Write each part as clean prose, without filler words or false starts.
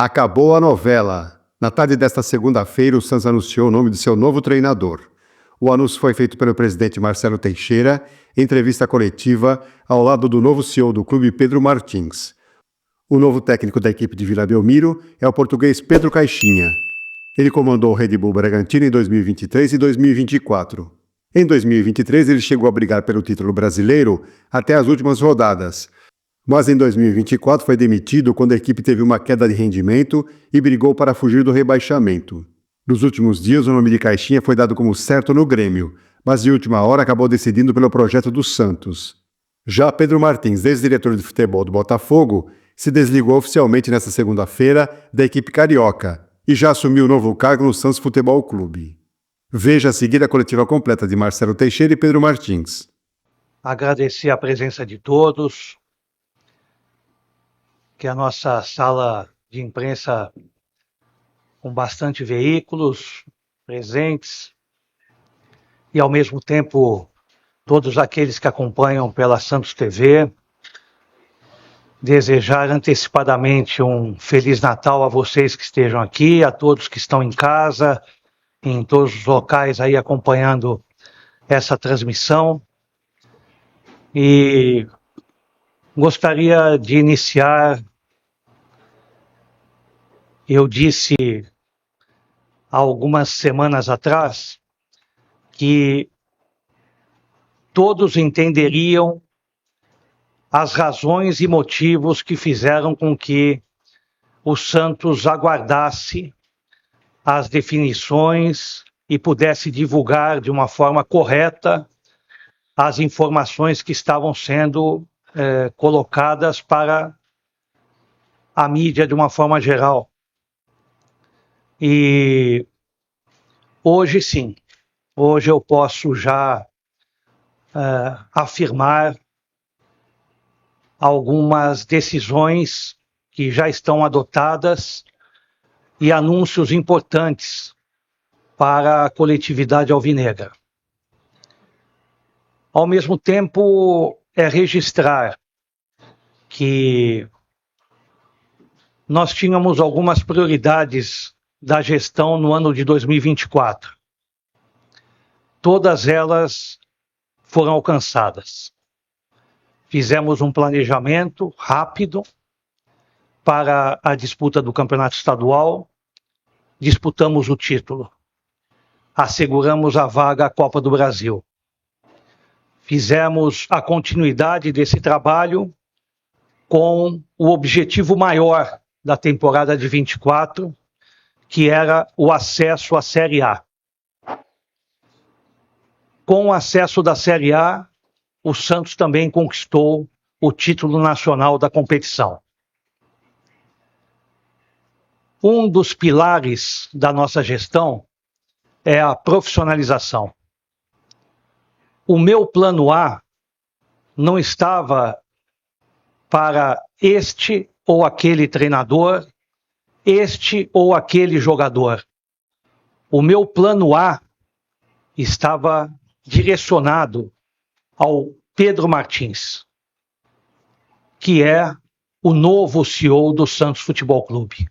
Acabou a novela. Na tarde desta segunda-feira, o Santos anunciou o nome de seu novo treinador. O anúncio foi feito pelo presidente Marcelo Teixeira em entrevista coletiva ao lado do novo CEO do clube, Pedro Martins. O novo técnico da equipe de Vila Belmiro é o português Pedro Caixinha. Ele comandou o Red Bull Bragantino em 2023 e 2024. Em 2023, ele chegou a brigar pelo título brasileiro até as últimas rodadas. Mas em 2024 foi demitido quando a equipe teve uma queda de rendimento e brigou para fugir do rebaixamento. Nos últimos dias, o nome de Caixinha foi dado como certo no Grêmio, mas de última hora acabou decidindo pelo projeto do Santos. Já Pedro Martins, ex-diretor de futebol do Botafogo, se desligou oficialmente nesta segunda-feira da equipe carioca e já assumiu o novo cargo no Santos Futebol Clube. Veja a seguir a coletiva completa de Marcelo Teixeira e Pedro Martins. Agradecer a presença de todos, que a nossa sala de imprensa com bastante veículos presentes e, ao mesmo tempo, todos aqueles que acompanham pela Santos TV. Desejar antecipadamente um Feliz Natal a vocês que estejam aqui, a todos que estão em casa, em todos os locais aí acompanhando essa transmissão. E gostaria de iniciar. Eu disse há algumas semanas atrás que todos entenderiam as razões e motivos que fizeram com que o Santos aguardasse as definições e pudesse divulgar de uma forma correta as informações que estavam sendo colocadas para a mídia de uma forma geral. E hoje sim, hoje eu posso já afirmar algumas decisões que já estão adotadas e anúncios importantes para a coletividade alvinegra. Ao mesmo tempo, registrar que nós tínhamos algumas prioridades da gestão no ano de 2024. Todas elas foram alcançadas. Fizemos um planejamento rápido para a disputa do campeonato estadual, disputamos o título, asseguramos a vaga à Copa do Brasil. Fizemos a continuidade desse trabalho com o objetivo maior da temporada de 24, que era o acesso à Série A. Com o acesso da Série A, o Santos também conquistou o título nacional da competição. Um dos pilares da nossa gestão é a profissionalização. O meu plano A não estava para este ou aquele treinador, este ou aquele jogador. O meu plano A estava direcionado ao Pedro Martins, que é o novo CEO do Santos Futebol Clube.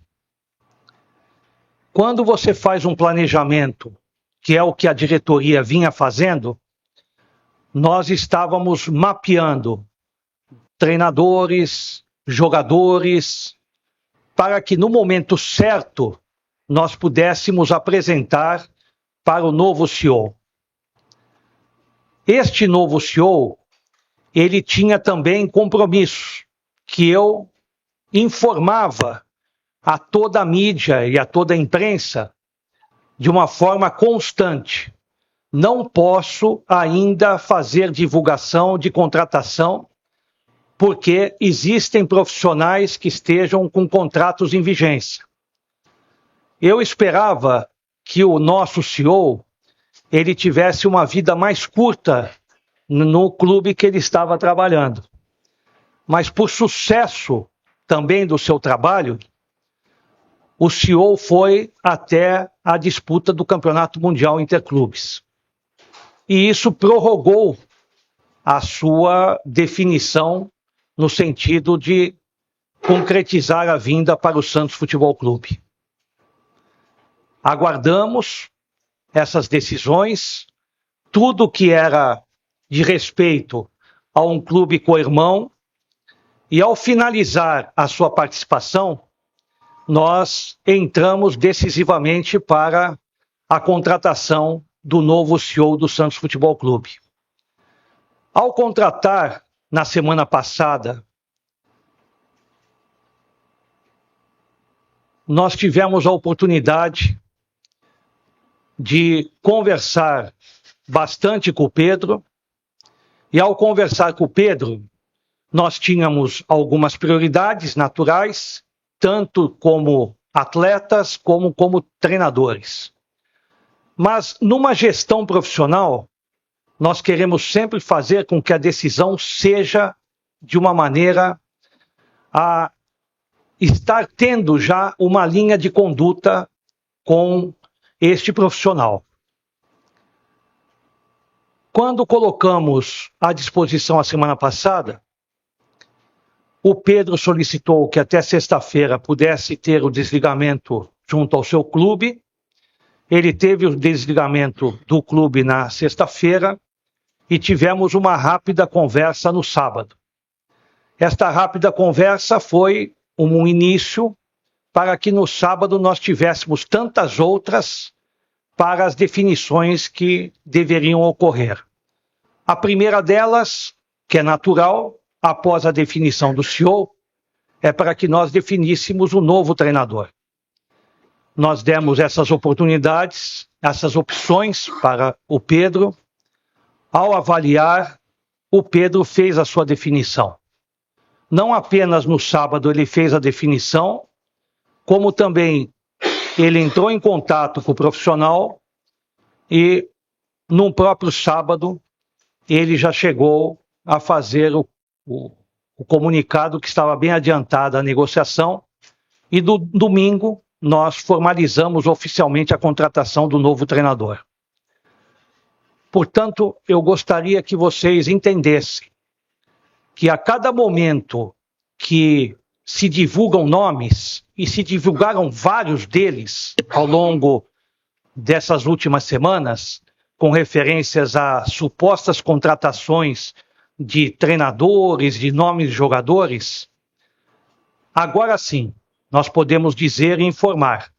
Quando você faz um planejamento, que é o que a diretoria vinha fazendo, nós estávamos mapeando treinadores, jogadores, para que no momento certo nós pudéssemos apresentar para o novo CEO. Este novo CEO, ele tinha também compromissos que eu informava a toda a mídia e a toda a imprensa de uma forma constante. Não posso ainda fazer divulgação de contratação, porque existem profissionais que estejam com contratos em vigência. Eu esperava que o nosso CEO ele tivesse uma vida mais curta no clube que ele estava trabalhando. Mas por sucesso também do seu trabalho, o CEO foi até a disputa do Campeonato Mundial Interclubes. E isso prorrogou a sua definição no sentido de concretizar a vinda para o Santos Futebol Clube. Aguardamos essas decisões, tudo que era de respeito a um clube co-irmão, e ao finalizar a sua participação, nós entramos decisivamente para a contratação do novo CEO do Santos Futebol Clube. Ao contratar, na semana passada, nós tivemos a oportunidade de conversar bastante com o Pedro, e ao conversar com o Pedro, nós tínhamos algumas prioridades naturais, tanto como atletas como treinadores. Mas numa gestão profissional, nós queremos sempre fazer com que a decisão seja de uma maneira a estar tendo já uma linha de conduta com este profissional. Quando colocamos à disposição a semana passada, o Pedro solicitou que até sexta-feira pudesse ter o desligamento junto ao seu clube. Ele teve o desligamento do clube na sexta-feira e tivemos uma rápida conversa no sábado. Esta rápida conversa foi um início para que no sábado nós tivéssemos tantas outras para as definições que deveriam ocorrer. A primeira delas, que é natural, após a definição do CEO, é para que nós definíssemos o novo treinador. Nós demos essas oportunidades, essas opções para o Pedro. Ao avaliar, o Pedro fez a sua definição. Não apenas no sábado ele fez a definição, como também ele entrou em contato com o profissional e, no próprio sábado, ele já chegou a fazer o comunicado que estava bem adiantada a negociação, e no domingo nós formalizamos oficialmente a contratação do novo treinador. Portanto, eu gostaria que vocês entendessem que a cada momento que se divulgam nomes, e se divulgaram vários deles ao longo dessas últimas semanas, com referências a supostas contratações de treinadores, de nomes de jogadores, agora sim, nós podemos dizer e informar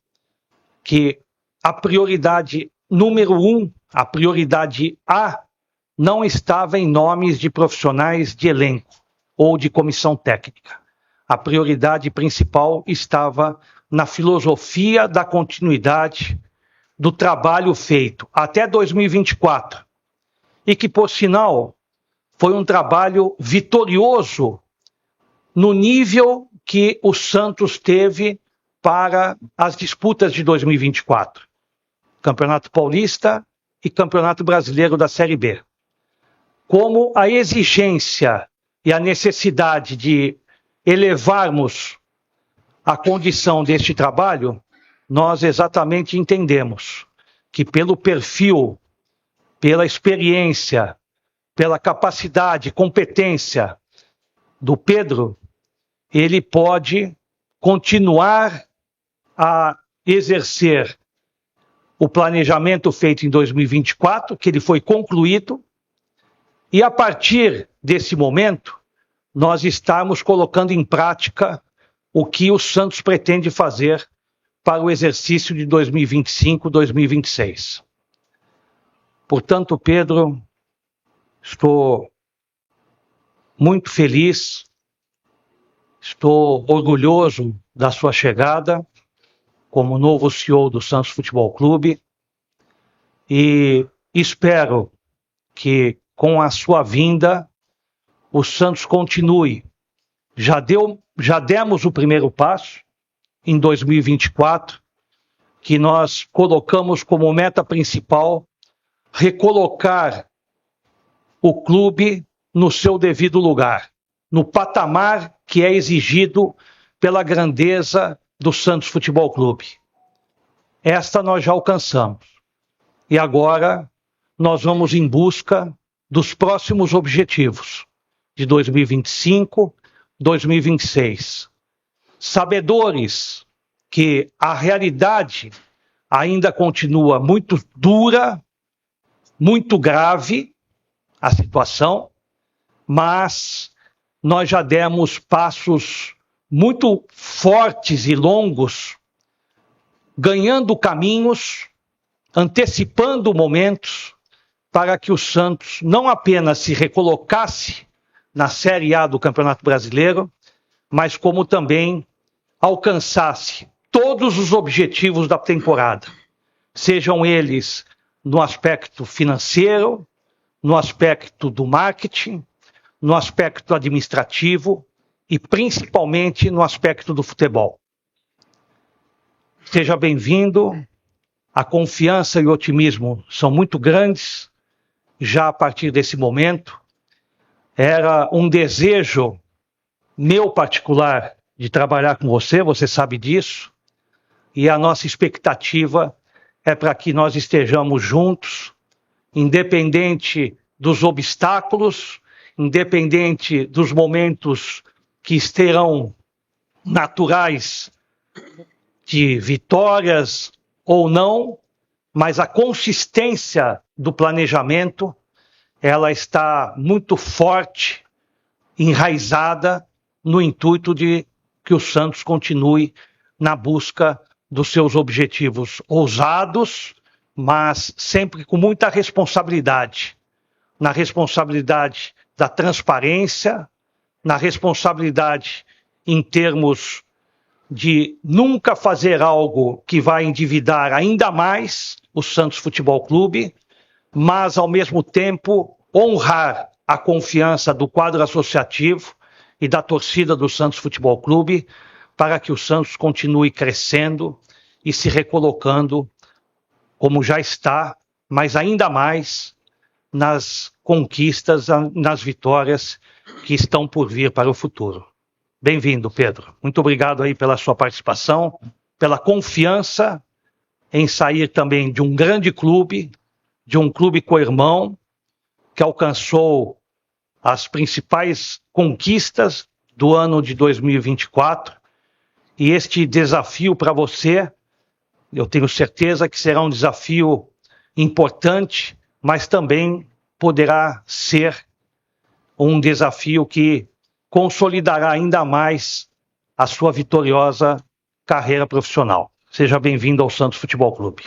que a prioridade número 1, a prioridade A, não estava em nomes de profissionais de elenco ou de comissão técnica. A prioridade principal estava na filosofia da continuidade do trabalho feito até 2024, e que, por sinal, foi um trabalho vitorioso no nível que o Santos teve para as disputas de 2024. Campeonato Paulista e Campeonato Brasileiro da Série B. Como a exigência e a necessidade de elevarmos a condição deste trabalho, nós exatamente entendemos que pelo perfil, pela experiência, pela capacidade, competência do Pedro, ele pode continuar a exercer o planejamento feito em 2024, que ele foi concluído, e a partir desse momento, nós estamos colocando em prática o que o Santos pretende fazer para o exercício de 2025-2026. Portanto, Pedro, estou muito feliz, estou orgulhoso da sua chegada como novo CEO do Santos Futebol Clube e espero que com a sua vinda o Santos continue. Já demos o primeiro passo em 2024, que nós colocamos como meta principal recolocar o clube no seu devido lugar, no patamar que é exigido pela grandeza do Santos Futebol Clube. Esta nós já alcançamos. E agora nós vamos em busca dos próximos objetivos de 2025, 2026. sabedores que a realidade ainda continua muito dura, muito grave a situação, mas nós já demos passos muito fortes e longos, ganhando caminhos, antecipando momentos para que o Santos não apenas se recolocasse na Série A do Campeonato Brasileiro, mas como também alcançasse todos os objetivos da temporada, sejam eles no aspecto financeiro, no aspecto do marketing, no aspecto administrativo e principalmente no aspecto do futebol. Seja bem-vindo, a confiança e o otimismo são muito grandes já a partir desse momento. Era um desejo meu particular de trabalhar com você, você sabe disso, e a nossa expectativa é para que nós estejamos juntos, independente dos obstáculos, independente dos momentos que estarão naturais de vitórias ou não, mas a consistência do planejamento, ela está muito forte, enraizada no intuito de que o Santos continue na busca dos seus objetivos ousados, mas sempre com muita responsabilidade. Na responsabilidade da transparência, na responsabilidade em termos de nunca fazer algo que vai endividar ainda mais o Santos Futebol Clube, mas ao mesmo tempo honrar a confiança do quadro associativo e da torcida do Santos Futebol Clube para que o Santos continue crescendo e se recolocando como já está, mas ainda mais nas conquistas, nas vitórias que estão por vir para o futuro. Bem-vindo, Pedro. Muito obrigado aí pela sua participação, pela confiança em sair também de um grande clube, de um clube co-irmão, que alcançou as principais conquistas do ano de 2024. E este desafio para você, eu tenho certeza que será um desafio importante, mas também poderá ser um desafio que consolidará ainda mais a sua vitoriosa carreira profissional. Seja bem-vindo ao Santos Futebol Clube.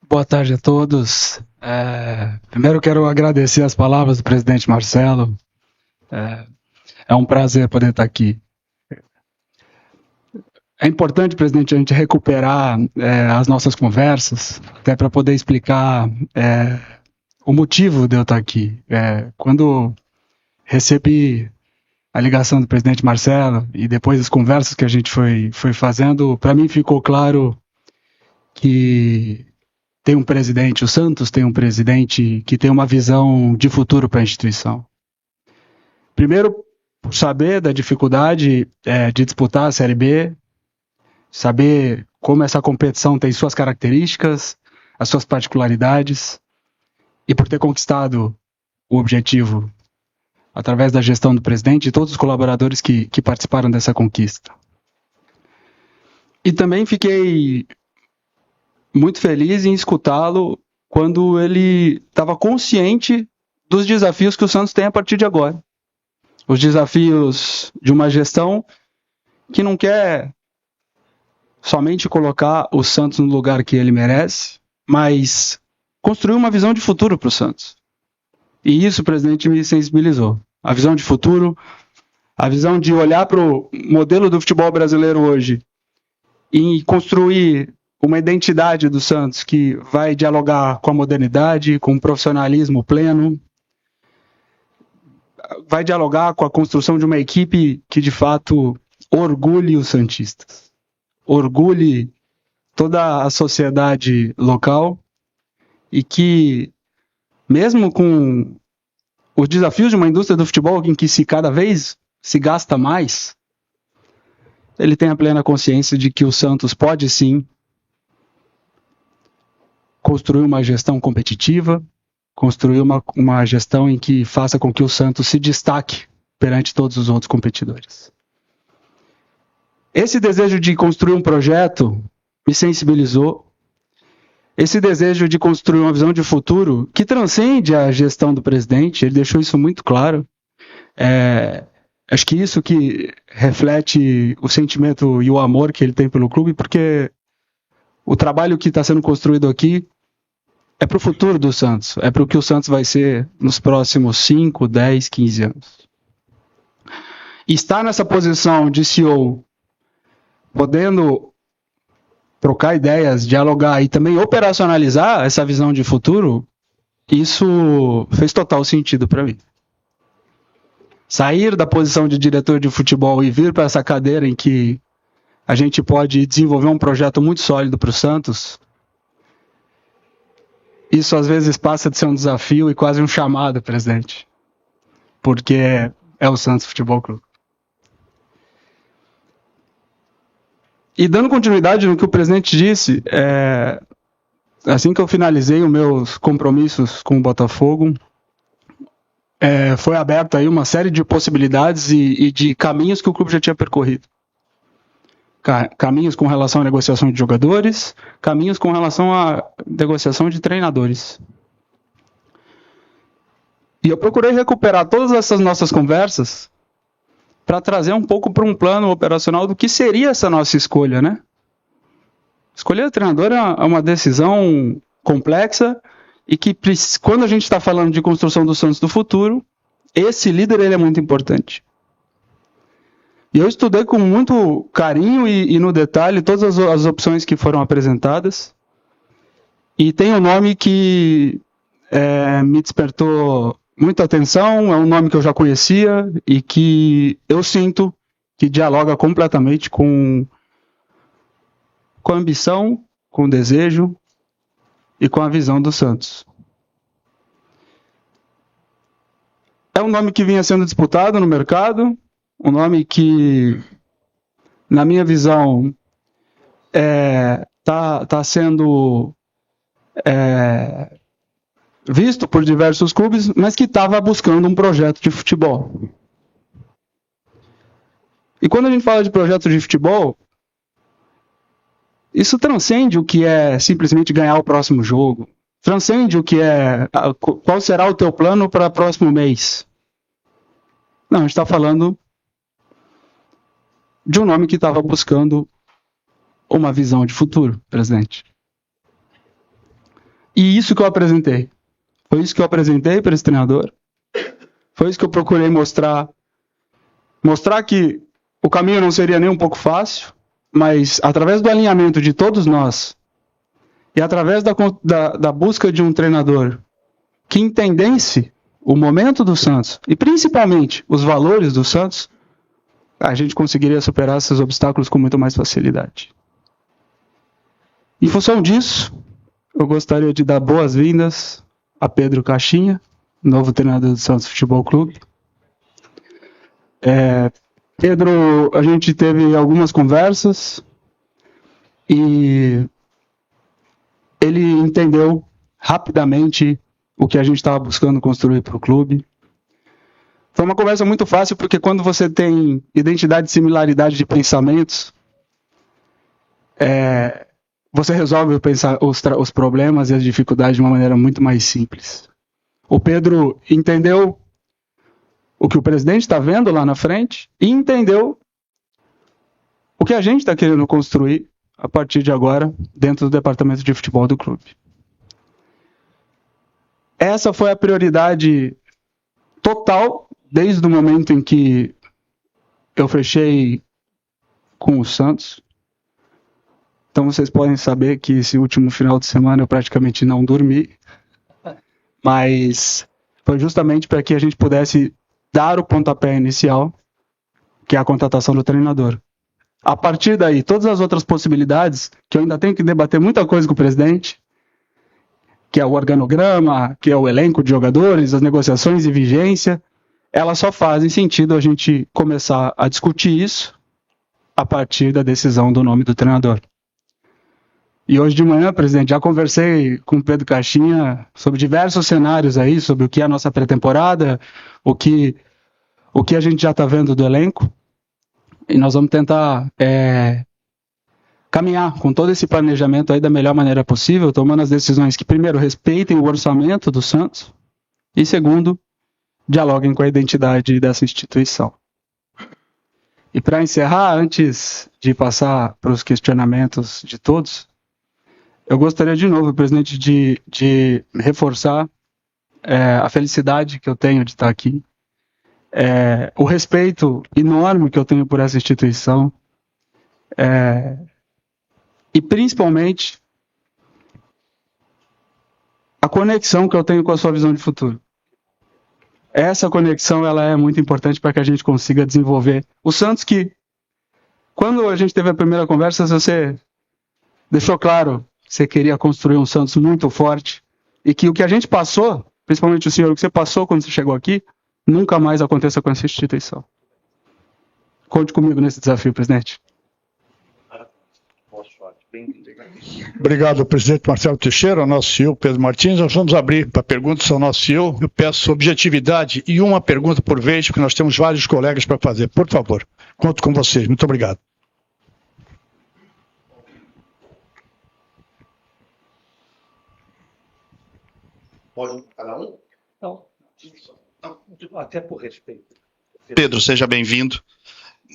Boa tarde a todos. Primeiro quero agradecer as palavras do presidente Marcelo. É um prazer poder estar aqui. É importante, presidente, a gente recuperar as nossas conversas, até para poder explicar o motivo de eu estar aqui. Quando recebi a ligação do presidente Marcelo e depois as conversas que a gente foi fazendo, para mim ficou claro que tem um presidente, o Santos tem um presidente que tem uma visão de futuro para a instituição. Primeiro, por saber da dificuldade de disputar a Série B, saber como essa competição tem suas características, as suas particularidades, e por ter conquistado o objetivo através da gestão do presidente e todos os colaboradores que participaram dessa conquista. E também fiquei muito feliz em escutá-lo quando ele estava consciente dos desafios que o Santos tem a partir de agora. Os desafios de uma gestão que não quer somente colocar o Santos no lugar que ele merece, mas construir uma visão de futuro para o Santos. E isso, presidente, me sensibilizou. A visão de futuro, a visão de olhar para o modelo do futebol brasileiro hoje e construir uma identidade do Santos que vai dialogar com a modernidade, com o profissionalismo pleno, vai dialogar com a construção de uma equipe que, de fato, orgulhe os santistas, orgulhe toda a sociedade local e que, mesmo com os desafios de uma indústria do futebol em que cada vez se gasta mais, ele tem a plena consciência de que o Santos pode sim construir uma gestão competitiva, construir uma gestão em que faça com que o Santos se destaque perante todos os outros competidores. Esse desejo de construir um projeto me sensibilizou. Esse desejo de construir uma visão de futuro que transcende a gestão do presidente, ele deixou isso muito claro. Acho que isso que reflete o sentimento e o amor que ele tem pelo clube, porque o trabalho que está sendo construído aqui é para o futuro do Santos, é para o que o Santos vai ser nos próximos 5, 10, 15 anos. E estar nessa posição de CEO, podendo trocar ideias, dialogar e também operacionalizar essa visão de futuro, isso fez total sentido para mim. Sair da posição de diretor de futebol e vir para essa cadeira em que a gente pode desenvolver um projeto muito sólido para o Santos, isso às vezes passa de ser um desafio e quase um chamado, presidente, porque é o Santos Futebol Clube. E dando continuidade no que o presidente disse, assim que eu finalizei os meus compromissos com o Botafogo, foi aberta aí uma série de possibilidades e de caminhos que o clube já tinha percorrido. Caminhos com relação à negociação de jogadores, caminhos com relação à negociação de treinadores. E eu procurei recuperar todas essas nossas conversas para trazer um pouco para um plano operacional do que seria essa nossa escolha, né? Escolher treinador é uma decisão complexa e que, quando a gente está falando de construção do Santos do futuro, esse líder ele é muito importante. E eu estudei com muito carinho e no detalhe todas as opções que foram apresentadas. E tem um nome que me despertou muita atenção, é um nome que eu já conhecia e que eu sinto que dialoga completamente com a ambição, com o desejo e com a visão do Santos. É um nome que vinha sendo disputado no mercado, um nome que, na minha visão, tá sendo visto por diversos clubes, mas que estava buscando um projeto de futebol. E quando a gente fala de projeto de futebol, isso transcende o que é simplesmente ganhar o próximo jogo, transcende o que qual será o teu plano para o próximo mês. Não, a gente está falando de um nome que estava buscando uma visão de futuro, presidente. E isso que eu apresentei. Foi isso que eu apresentei para esse treinador. Foi isso que eu procurei mostrar. Mostrar que o caminho não seria nem um pouco fácil, mas através do alinhamento de todos nós e através da busca de um treinador que entendesse o momento do Santos e principalmente os valores do Santos, a gente conseguiria superar esses obstáculos com muito mais facilidade. Em função disso, eu gostaria de dar boas-vindas a Pedro Caixinha, novo treinador do Santos Futebol Clube. Pedro, a gente teve algumas conversas e ele entendeu rapidamente o que a gente estava buscando construir para o clube. Foi uma conversa muito fácil, porque quando você tem identidade e similaridade de pensamentos, você resolve os problemas e as dificuldades de uma maneira muito mais simples. O Pedro entendeu o que o presidente está vendo lá na frente e entendeu o que a gente está querendo construir a partir de agora dentro do departamento de futebol do clube. Essa foi a prioridade total desde o momento em que eu fechei com o Santos. Então vocês podem saber que esse último final de semana eu praticamente não dormi, mas foi justamente para que a gente pudesse dar o pontapé inicial, que é a contratação do treinador. A partir daí, todas as outras possibilidades, que eu ainda tenho que debater muita coisa com o presidente, que é o organograma, que é o elenco de jogadores, as negociações e vigência, elas só fazem sentido a gente começar a discutir isso a partir da decisão do nome do treinador. E hoje de manhã, presidente, já conversei com o Pedro Caixinha sobre diversos cenários aí, sobre o que é a nossa pré-temporada, o que a gente já está vendo do elenco. E nós vamos tentar caminhar com todo esse planejamento aí da melhor maneira possível, tomando as decisões que, primeiro, respeitem o orçamento do Santos e, segundo, dialoguem com a identidade dessa instituição. E para encerrar, antes de passar para os questionamentos de todos, eu gostaria de novo, presidente, de reforçar a felicidade que eu tenho de estar aqui, o respeito enorme que eu tenho por essa instituição, e principalmente a conexão que eu tenho com a sua visão de futuro. Essa conexão ela é muito importante para que a gente consiga desenvolver o Santos que, quando a gente teve a primeira conversa, você deixou claro que você queria construir um Santos muito forte e que o que a gente passou, principalmente o senhor, o que você passou quando você chegou aqui, nunca mais aconteça com essa instituição. Conte comigo nesse desafio, presidente. Obrigado, presidente Marcelo Teixeira, ao nosso CEO Pedro Martins. Nós vamos abrir para perguntas ao nosso CEO. Eu peço objetividade e uma pergunta por vez, porque nós temos vários colegas para fazer. Por favor, conto com vocês. Muito obrigado. Pode cada um? Não, até por respeito. Pedro, seja bem-vindo.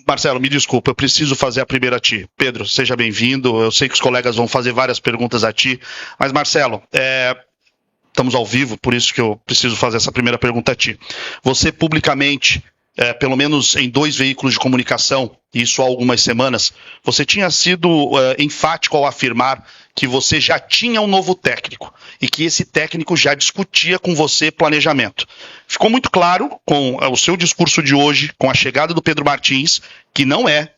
Marcelo, me desculpa, eu preciso fazer a primeira a ti. Pedro, seja bem-vindo. Eu sei que os colegas vão fazer várias perguntas a ti, mas Marcelo, estamos ao vivo, por isso que eu preciso fazer essa primeira pergunta a ti. Você publicamente, pelo menos em 2 veículos de comunicação, isso há algumas semanas, você tinha sido enfático ao afirmar que você já tinha um novo técnico e que esse técnico já discutia com você planejamento. Ficou muito claro com o seu discurso de hoje, com a chegada do Pedro Martins, que não é,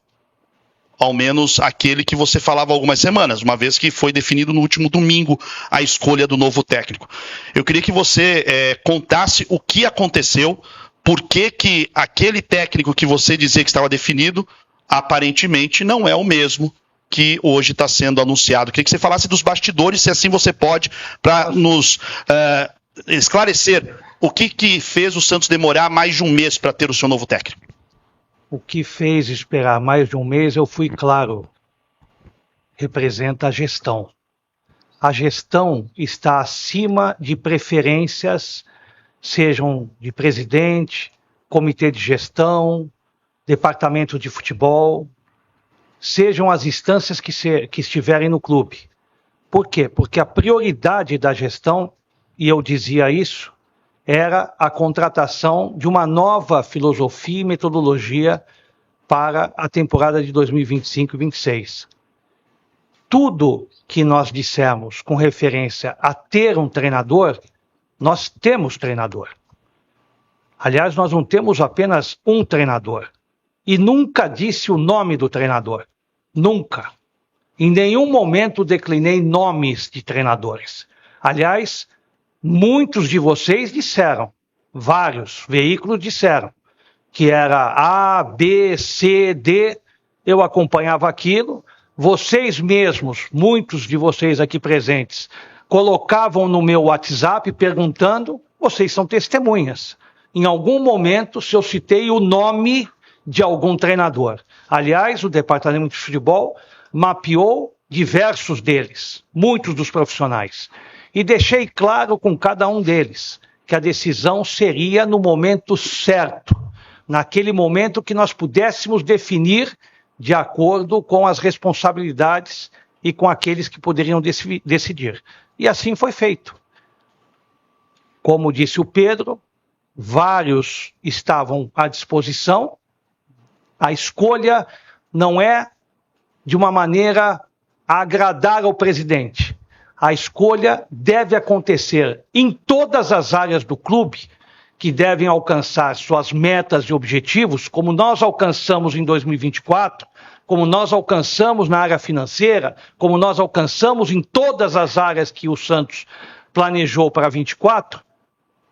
ao menos, aquele que você falava há algumas semanas, uma vez que foi definido no último domingo a escolha do novo técnico. Eu queria que você contasse o que aconteceu, por que aquele técnico que você dizia que estava definido, aparentemente não é o mesmo que hoje está sendo anunciado. Queria que você falasse dos bastidores, se assim você pode, para nos esclarecer o que fez o Santos demorar mais de um mês para ter o seu novo técnico. O que fez esperar mais de um mês, eu fui claro, representa a gestão. A gestão está acima de preferências, sejam de presidente, comitê de gestão, departamento de futebol, sejam as instâncias que estiverem no clube. Por quê? Porque a prioridade da gestão, e eu dizia isso, era a contratação de uma nova filosofia e metodologia para a temporada de 2025-26. Tudo que nós dissemos com referência a ter um treinador, nós temos treinador. Aliás, nós não temos apenas um treinador. E nunca disse o nome do treinador. Nunca. Em nenhum momento declinei nomes de treinadores. Aliás, muitos de vocês disseram, vários veículos disseram, que era A, B, C, D. Eu acompanhava aquilo. Vocês mesmos, muitos de vocês aqui presentes, colocavam no meu WhatsApp perguntando, vocês são testemunhas. Em algum momento, se eu citei o nome de algum treinador. Aliás, o departamento de futebol mapeou diversos deles, muitos dos profissionais. E deixei claro com cada um deles que a decisão seria no momento certo, naquele momento que nós pudéssemos definir de acordo com as responsabilidades e com aqueles que poderiam decidir. E assim foi feito. Como disse o Pedro, vários estavam à disposição. A escolha não é de uma maneira a agradar ao presidente. A escolha deve acontecer em todas as áreas do clube que devem alcançar suas metas e objetivos, como nós alcançamos em 2024, como nós alcançamos na área financeira, como nós alcançamos em todas as áreas que o Santos planejou para 24.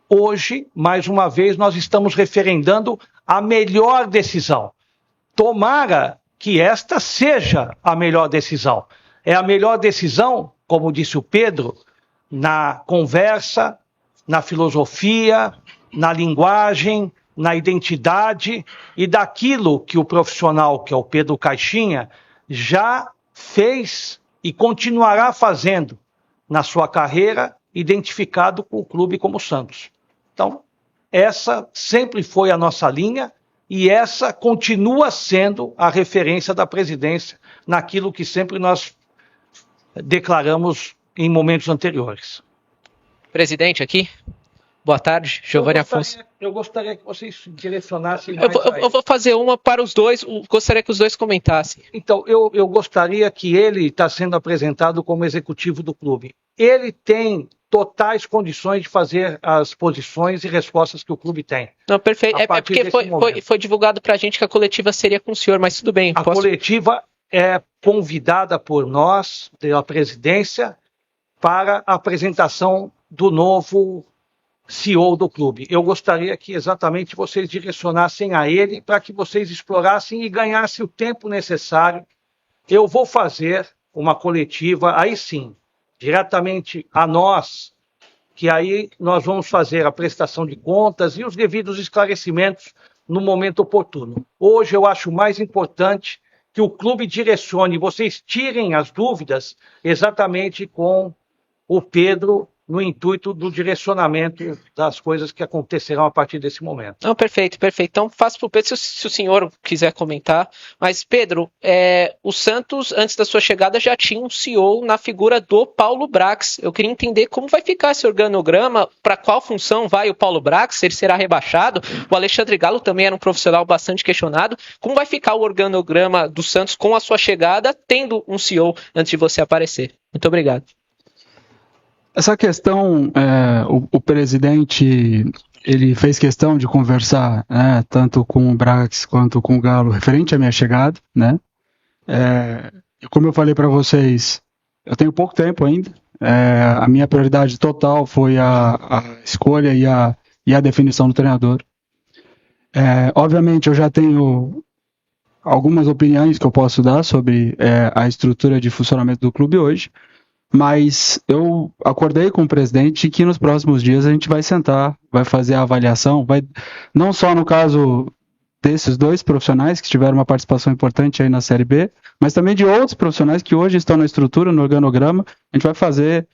Hoje, mais uma vez, nós estamos referendando a melhor decisão. Tomara que esta seja a melhor decisão. É a melhor decisão, como disse o Pedro, na conversa, na filosofia, na linguagem, na identidade e daquilo que o profissional, que é o Pedro Caixinha, já fez e continuará fazendo na sua carreira, identificado com o clube como Santos. Então, essa sempre foi a nossa linha e essa continua sendo a referência da presidência naquilo que sempre nós declaramos em momentos anteriores. Presidente aqui, boa tarde, Giovanni Afonso. Eu gostaria que vocês direcionassem eu vou fazer uma para os dois, gostaria que os dois comentassem. Então, eu gostaria que ele está sendo apresentado como executivo do clube. Ele tem totais condições de fazer as posições e respostas que o clube tem. Não, perfeito. É porque foi divulgado para a gente que a coletiva seria com o senhor, mas tudo bem. A coletiva é convidada por nós, pela presidência, para a apresentação do novo CEO do clube. Eu gostaria que exatamente vocês direcionassem a ele para que vocês explorassem e ganhassem o tempo necessário. Eu vou fazer uma coletiva, aí sim, diretamente a nós, que aí nós vamos fazer a prestação de contas e os devidos esclarecimentos no momento oportuno. Hoje eu acho mais importante que o clube direcione, vocês tirem as dúvidas exatamente com o Pedro, no intuito do direcionamento das coisas que acontecerão a partir desse momento. Não, perfeito. Então, faço para o Pedro, se o senhor quiser comentar. Mas, Pedro, o Santos, antes da sua chegada, já tinha um CEO na figura do Paulo Brax. Eu queria entender como vai ficar esse organograma, para qual função vai o Paulo Brax, se ele será rebaixado. O Alexandre Galo também era um profissional bastante questionado. Como vai ficar o organograma do Santos com a sua chegada, tendo um CEO antes de você aparecer? Muito obrigado. Essa questão, o presidente, ele fez questão de conversar, tanto com o Brax quanto com o Galo, referente à minha chegada, né? Como eu falei para vocês, eu tenho pouco tempo ainda. A minha prioridade total foi a escolha e a definição do treinador. Obviamente, eu já tenho algumas opiniões que eu posso dar sobre a estrutura de funcionamento do clube hoje. Mas eu acordei com o presidente que nos próximos dias a gente vai sentar, vai fazer a avaliação, não só no caso desses dois profissionais que tiveram uma participação importante aí na Série B, mas também de outros profissionais que hoje estão na estrutura, no organograma. A gente vai fazer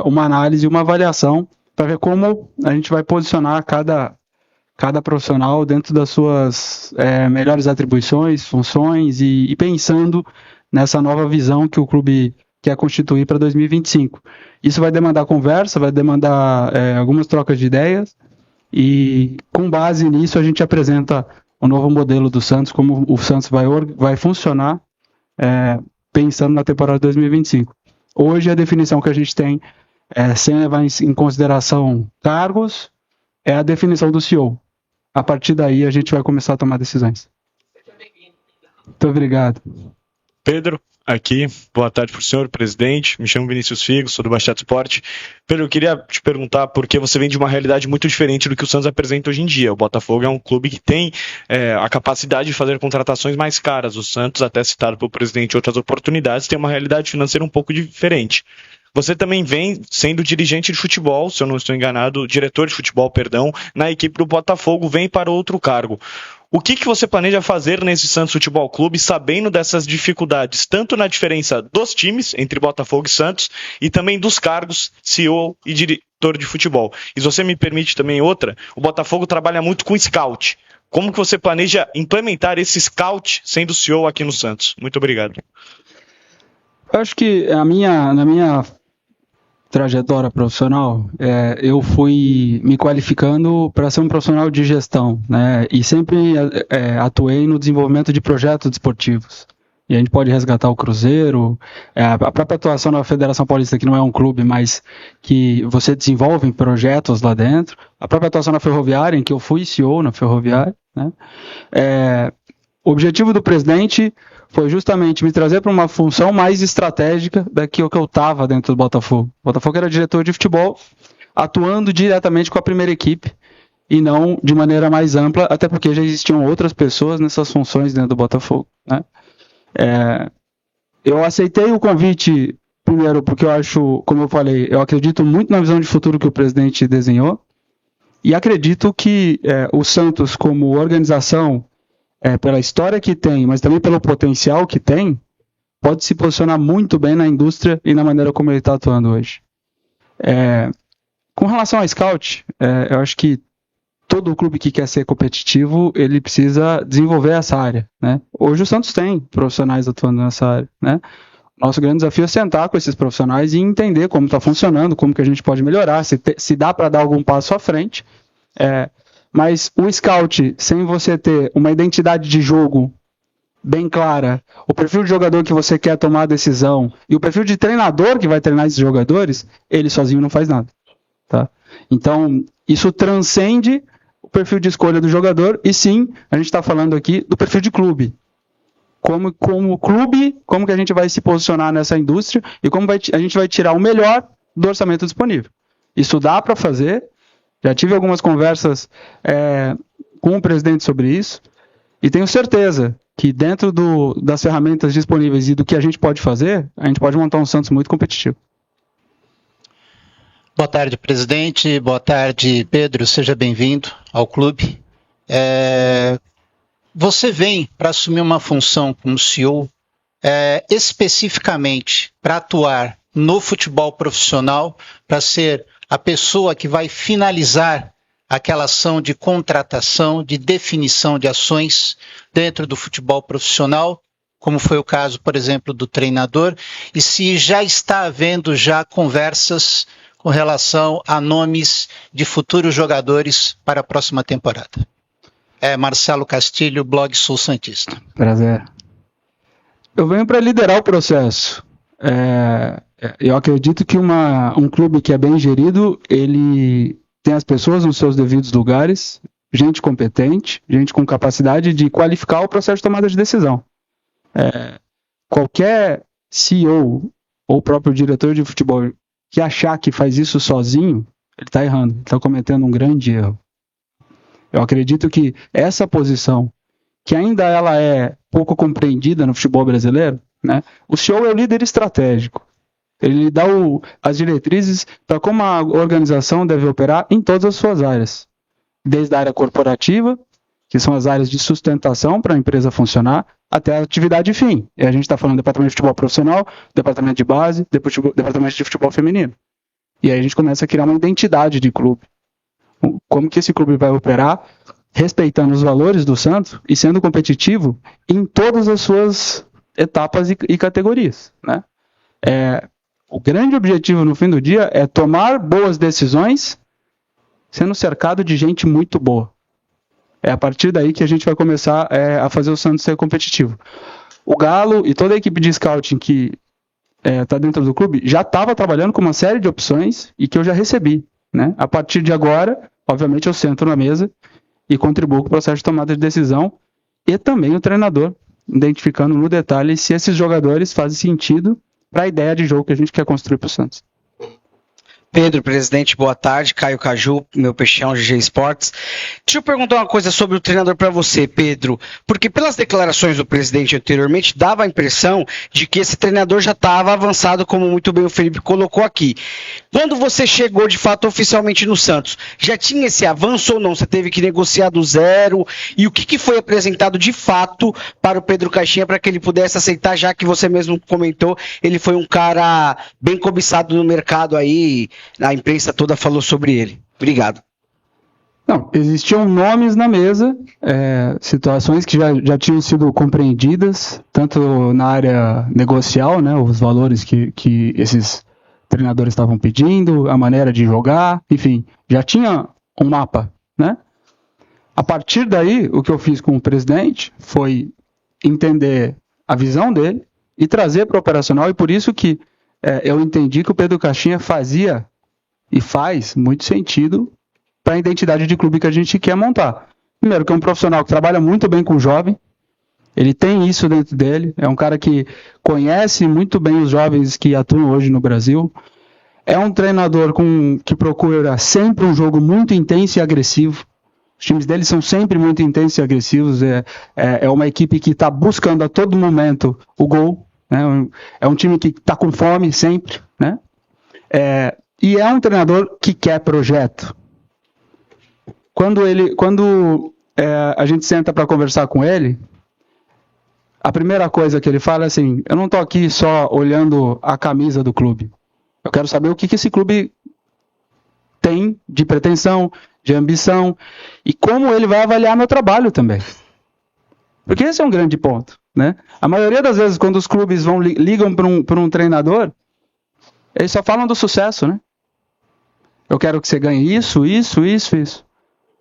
uma análise, uma avaliação para ver como a gente vai posicionar cada profissional dentro das suas melhores atribuições, funções e pensando nessa nova visão que o clube quer constituir para 2025. Isso vai demandar conversa, vai demandar algumas trocas de ideias e com base nisso a gente apresenta o novo modelo do Santos, como o Santos vai funcionar pensando na temporada de 2025. Hoje a definição que a gente tem, sem levar em consideração cargos, é a definição do CEO. A partir daí a gente vai começar a tomar decisões. Muito obrigado. Pedro, aqui, boa tarde para o senhor, presidente, me chamo Vinícius Figo, sou do Baixada Esporte. Pedro, eu queria te perguntar porque você vem de uma realidade muito diferente do que o Santos apresenta hoje em dia. O Botafogo é um clube que tem a capacidade de fazer contratações mais caras. O Santos, até citado pelo presidente em outras oportunidades, tem uma realidade financeira um pouco diferente. Você também vem sendo dirigente de futebol, se eu não estou enganado, diretor de futebol, perdão, na equipe do Botafogo, vem para outro cargo. O que você planeja fazer nesse Santos Futebol Clube, sabendo dessas dificuldades, tanto na diferença dos times, entre Botafogo e Santos, e também dos cargos CEO e diretor de futebol? E se você me permite também outra, o Botafogo trabalha muito com scout. Como que você planeja implementar esse scout sendo CEO aqui no Santos? Muito obrigado. Eu acho que na minha trajetória profissional, eu fui me qualificando para ser um profissional de gestão, né? E sempre atuei no desenvolvimento de projetos desportivos. E a gente pode resgatar o Cruzeiro, a própria atuação na Federação Paulista, que não é um clube, mas que você desenvolve projetos lá dentro. A própria atuação na Ferroviária, em que eu fui CEO na Ferroviária, né? O objetivo do presidente foi justamente me trazer para uma função mais estratégica daquilo que eu estava dentro do Botafogo. O Botafogo era diretor de futebol, atuando diretamente com a primeira equipe e não de maneira mais ampla, até porque já existiam outras pessoas nessas funções dentro do Botafogo, né? Eu aceitei o convite, primeiro, porque eu acho, como eu falei, eu acredito muito na visão de futuro que o presidente desenhou, e acredito que o Santos, como organização, pela história que tem, mas também pelo potencial que tem, pode se posicionar muito bem na indústria e na maneira como ele está atuando hoje. Com relação ao scout, eu acho que todo clube que quer ser competitivo, ele precisa desenvolver essa área, né? Hoje o Santos tem profissionais atuando nessa área, né? Nosso grande desafio é sentar com esses profissionais e entender como está funcionando, como que a gente pode melhorar, se dá para dar algum passo à frente. Mas o scout, sem você ter uma identidade de jogo bem clara, o perfil de jogador que você quer tomar a decisão e o perfil de treinador que vai treinar esses jogadores, ele sozinho não faz nada. Tá? Então, isso transcende o perfil de escolha do jogador e sim, a gente está falando aqui do perfil de clube. Como clube, como que a gente vai se posicionar nessa indústria e como a gente vai tirar o melhor do orçamento disponível. Isso dá para fazer. Já tive algumas conversas com o presidente sobre isso e tenho certeza que dentro das ferramentas disponíveis e do que a gente pode fazer, a gente pode montar um Santos muito competitivo. Boa tarde, presidente. Boa tarde, Pedro. Seja bem-vindo ao clube. Você vem para assumir uma função como CEO especificamente para atuar no futebol profissional, para ser a pessoa que vai finalizar aquela ação de contratação, de definição de ações dentro do futebol profissional, como foi o caso, por exemplo, do treinador, e se já está havendo já conversas com relação a nomes de futuros jogadores para a próxima temporada. Marcelo Castilho, blog Sul Santista. Prazer. Eu venho para liderar o processo. Eu acredito que um clube que é bem gerido, ele tem as pessoas nos seus devidos lugares, gente competente, gente com capacidade de qualificar o processo de tomada de decisão. Qualquer CEO ou próprio diretor de futebol que achar que faz isso sozinho, ele está errando, ele está cometendo um grande erro. Eu acredito que essa posição, que ainda ela é pouco compreendida no futebol brasileiro, né? O CEO é o líder estratégico. Ele dá as diretrizes para como a organização deve operar em todas as suas áreas. Desde a área corporativa, que são as áreas de sustentação para a empresa funcionar, até a atividade fim. E a gente está falando do departamento de futebol profissional, departamento de base, departamento de futebol feminino. E aí a gente começa a criar uma identidade de clube. Como que esse clube vai operar, respeitando os valores do Santos e sendo competitivo em todas as suas etapas e categorias, né? O grande objetivo no fim do dia é tomar boas decisões sendo cercado de gente muito boa. É a partir daí que a gente vai começar a fazer o Santos ser competitivo. O Galo e toda a equipe de scouting que está dentro do clube já estava trabalhando com uma série de opções e que eu já recebi, né? A partir de agora, obviamente, eu sento na mesa e contribuo com o processo de tomada de decisão e também o treinador, identificando no detalhe se esses jogadores fazem sentido para a ideia de jogo que a gente quer construir para o Santos. Pedro, presidente, boa tarde. Caio Caju, meu peixão, GG Esportes. Deixa eu perguntar uma coisa sobre o treinador para você, Pedro, porque pelas declarações do presidente anteriormente, dava a impressão de que esse treinador já estava avançado, como muito bem o Felipe colocou aqui. Quando você chegou, de fato, oficialmente no Santos, já tinha esse avanço ou não? Você teve que negociar do zero? E o que foi apresentado, de fato, para o Pedro Caixinha, para que ele pudesse aceitar, já que você mesmo comentou, ele foi um cara bem cobiçado no mercado aí, a imprensa toda falou sobre ele. Obrigado. Não, existiam nomes na mesa, situações que já tinham sido compreendidas, tanto na área negocial, né, os valores que esses treinadores estavam pedindo, a maneira de jogar, enfim, já tinha um mapa, né? A partir daí, o que eu fiz com o presidente foi entender a visão dele e trazer para o operacional, e por isso que eu entendi que o Pedro Caixinha fazia e faz muito sentido para a identidade de clube que a gente quer montar. Primeiro, que é um profissional que trabalha muito bem com o jovem, ele tem isso dentro dele, é um cara que conhece muito bem os jovens que atuam hoje no Brasil, é um treinador que procura sempre um jogo muito intenso e agressivo. Os times dele são sempre muito intensos e agressivos, é uma equipe que está buscando a todo momento o gol, né? É um time que está com fome sempre, né? E é um treinador que quer projeto. Quando a gente senta para conversar com ele, a primeira coisa que ele fala é assim: eu não estou aqui só olhando a camisa do clube. Eu quero saber o que esse clube tem de pretensão, de ambição, e como ele vai avaliar meu trabalho também. Porque esse é um grande ponto, né? A maioria das vezes, quando os clubes ligam para um treinador, eles só falam do sucesso, né? Eu quero que você ganhe isso.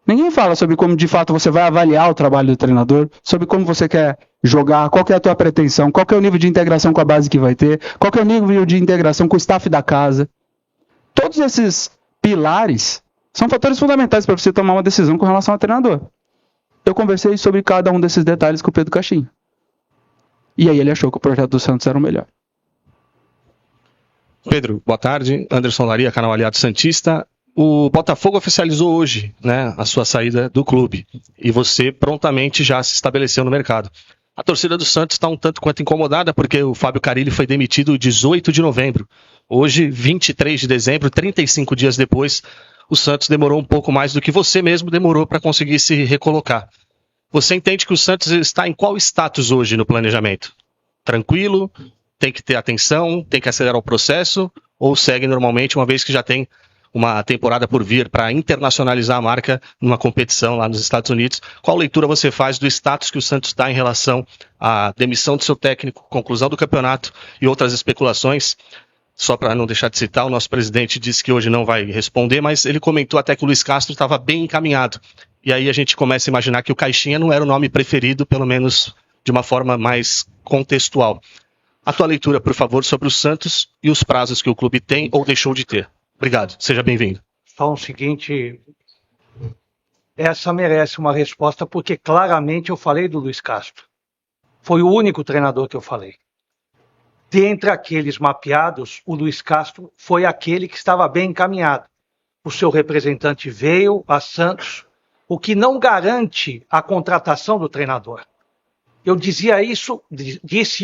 Ninguém fala sobre como de fato você vai avaliar o trabalho do treinador, sobre como você quer jogar, qual que é a tua pretensão, qual que é o nível de integração com a base que vai ter, qual que é o nível de integração com o staff da casa. Todos esses pilares são fatores fundamentais para você tomar uma decisão com relação ao treinador. Eu conversei sobre cada um desses detalhes com o Pedro Caixinha. E aí ele achou que o projeto do Santos era o melhor. Pedro, boa tarde. Anderson Laria, canal Aliado Santista. O Botafogo oficializou hoje, né, a sua saída do clube. E você prontamente já se estabeleceu no mercado. A torcida do Santos está um tanto quanto incomodada porque o Fábio Carille foi demitido 18 de novembro. Hoje, 23 de dezembro, 35 dias depois, o Santos demorou um pouco mais do que você mesmo demorou para conseguir se recolocar. Você entende que o Santos está em qual status hoje no planejamento? Tranquilo? Tem que ter atenção? Tem que acelerar o processo? Ou segue normalmente, uma vez que já tem uma temporada por vir para internacionalizar a marca numa competição lá nos Estados Unidos? Qual leitura você faz do status que o Santos está em relação à demissão do seu técnico, conclusão do campeonato e outras especulações? Só para não deixar de citar, o nosso presidente disse que hoje não vai responder, mas ele comentou até que o Luiz Castro estava bem encaminhado. E aí a gente começa a imaginar que o Caixinha não era o nome preferido, pelo menos de uma forma mais contextual. A tua leitura, por favor, sobre o Santos e os prazos que o clube tem ou deixou de ter. Obrigado, seja bem-vindo. Só o seguinte, essa merece uma resposta porque claramente eu falei do Luiz Castro. Foi o único treinador que eu falei. Dentre aqueles mapeados, o Luiz Castro foi aquele que estava bem encaminhado. O seu representante veio a Santos, o que não garante a contratação do treinador. Eu disse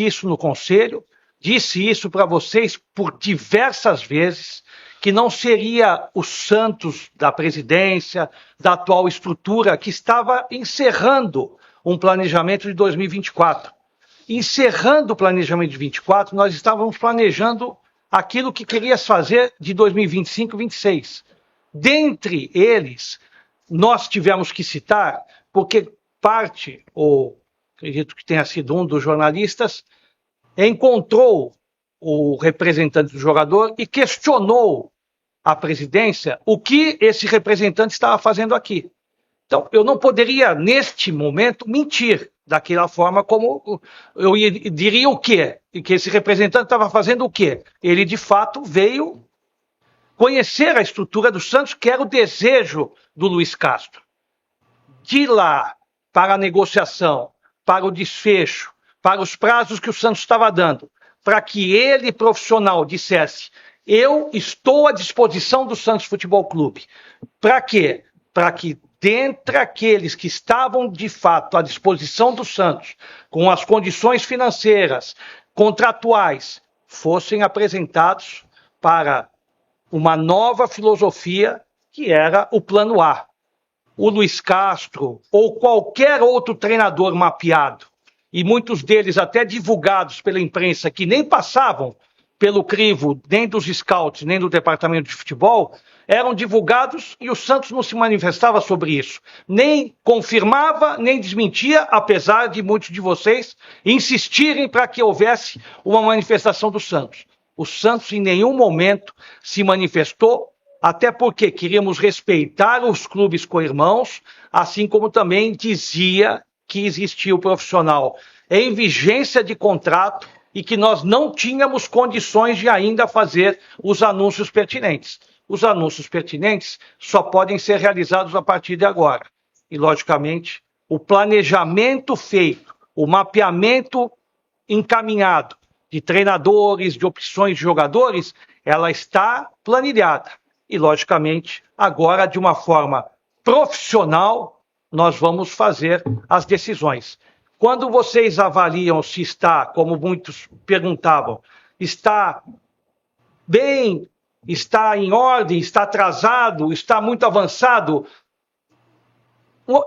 isso no conselho, disse isso para vocês por diversas vezes, que não seria o Santos da presidência, da atual estrutura, que estava encerrando um planejamento de 2024. Encerrando o planejamento de 2024, nós estávamos planejando aquilo que queria fazer de 2025 e 2026. Dentre eles, nós tivemos que citar, porque parte, ou acredito que tenha sido um dos jornalistas, encontrou o representante do jogador e questionou a presidência o que esse representante estava fazendo aqui. Então, eu não poderia, neste momento, mentir daquela forma como eu diria o quê? E que esse representante estava fazendo o quê? Ele, de fato, veio conhecer a estrutura do Santos, que era o desejo do Luiz Castro. De lá para a negociação, para o desfecho, para os prazos que o Santos estava dando, para que ele, profissional, dissesse: eu estou à disposição do Santos Futebol Clube. Para quê? Para que dentre aqueles que estavam, de fato, à disposição do Santos, com as condições financeiras, contratuais, fossem apresentados para uma nova filosofia, que era o Plano A. O Luiz Castro, ou qualquer outro treinador mapeado, e muitos deles até divulgados pela imprensa, que nem passavam pelo crivo nem dos scouts, nem do departamento de futebol, eram divulgados e o Santos não se manifestava sobre isso. Nem confirmava, nem desmentia, apesar de muitos de vocês insistirem para que houvesse uma manifestação do Santos. O Santos em nenhum momento se manifestou, até porque queríamos respeitar os clubes co-irmãos, assim como também dizia que existia o profissional em vigência de contrato e que nós não tínhamos condições de ainda fazer os anúncios pertinentes. Os anúncios pertinentes só podem ser realizados a partir de agora. E, logicamente, o planejamento feito, o mapeamento encaminhado de treinadores, de opções de jogadores, ela está planilhada. E, logicamente, agora, de uma forma profissional, nós vamos fazer as decisões. Quando vocês avaliam se está, como muitos perguntavam, está bem, está em ordem, está atrasado, está muito avançado,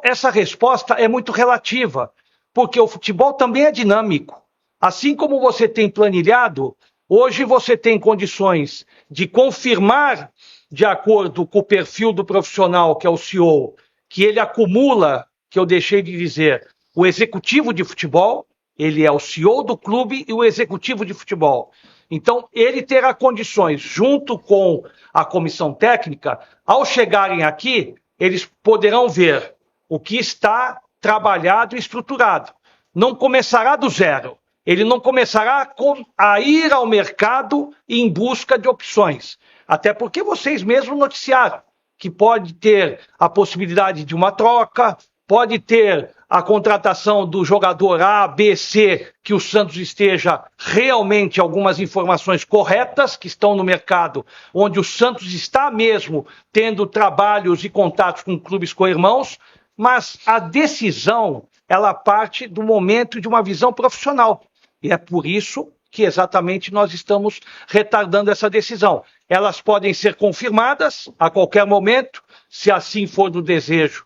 essa resposta é muito relativa, porque o futebol também é dinâmico. Assim como você tem planilhado, hoje você tem condições de confirmar, de acordo com o perfil do profissional, que é o CEO, que ele acumula, que eu deixei de dizer, o executivo de futebol, ele é o CEO do clube e o executivo de futebol. Então, ele terá condições, junto com a comissão técnica, ao chegarem aqui, eles poderão ver o que está trabalhado e estruturado. Não começará do zero. Ele não começará a ir ao mercado em busca de opções. Até porque vocês mesmos noticiaram que pode ter a possibilidade de uma troca, pode ter a contratação do jogador A, B, C, que o Santos esteja realmente algumas informações corretas que estão no mercado, onde o Santos está mesmo tendo trabalhos e contatos com clubes co-irmãos, mas a decisão, ela parte do momento de uma visão profissional. E é por isso que exatamente nós estamos retardando essa decisão. Elas podem ser confirmadas a qualquer momento, se assim for do desejo